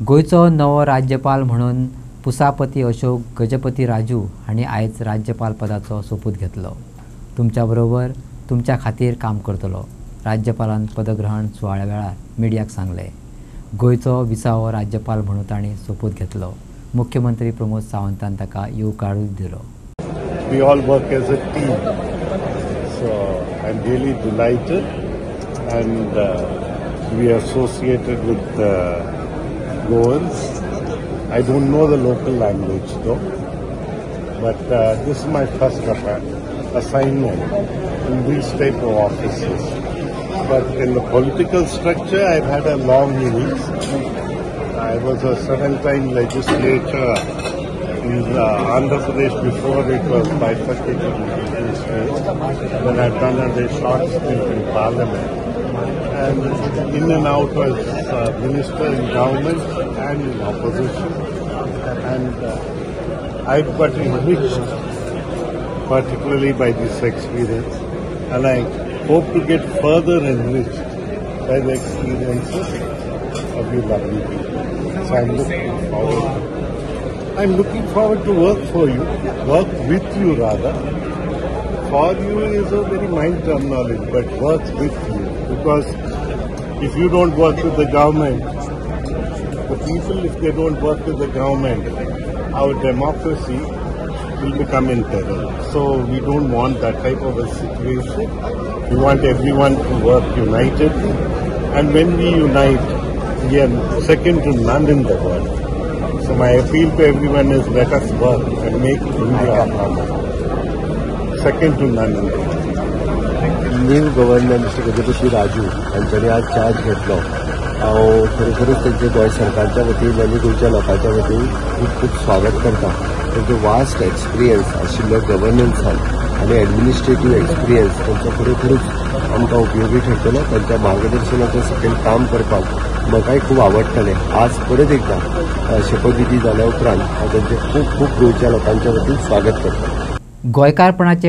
गोयचो नवो राज्यपाल म्हणून पुसापती अशोक गजपती राजू हांणी आयज राज्यपाल पदाचो सोपूत घेतलो। तुमच्या बरोबर तुमच्या खातीर काम करतलो, राज्यपालान पदग्रहण सुवाळ्या वेळार मिडियाक सांगले। गोयचो 20वो राज्यपाल म्हणून तांणी सोपूत घेतलो। मुख्यमंत्री प्रमोद सावंतान ताका येवकारूय दिलो। We all work as a team, so I'm really delighted, and we are associated with Goans. I don't know the local language though, but this is my first assignment in these type of offices. But in the political structure, I've had a long innings. I was a 7-time legislator in Andhra Pradesh before it was bifurcated into 2 states. Then I've done a very short stint in Parliament, and in and out as minister in government and in opposition. And I've got enriched particularly by this experience, and I hope to get further enriched by the experiences of you lovely people. So I'm looking forward to work for you, work with you rather. For you is a very mild terminology, but work with you, because if you don't work with the government, the people, if they don't work with the government, our democracy will become in peril. So we don't want that type of a situation. We want everyone to work unitedly, and when we unite, we are second to none in the world. So my appeal to everyone is, let us work and make India second to none in the world. New governor mister Gajapati Raju हांच्यानी आज charge घेतलो। हांव खरोखरच तेंचे गोंय सरकारच्या वतीन आनी गोंयच्या लोकांच्या वतीन खूब स्वागत करता। तेंचो वास्ट एक्सपिरियन्स आशिल्लो गव्हर्नन्सान आनी एडमिनिस्ट्रेटिव्ह एक्सपिरियन्स तेंचो खरोखरच आमकां उपयोगी ठरतलो। तांच्या मार्गदर्शनाच्या सकयल काम करपाक म्हाकाय खूब आवडटलें। आज परत एकदा शपथविधी जाल्या उपरांत हांव तेंचें खूब गोंयच्या लोकांच्या वतीन स्वागत करता। गोंयकारपणाचे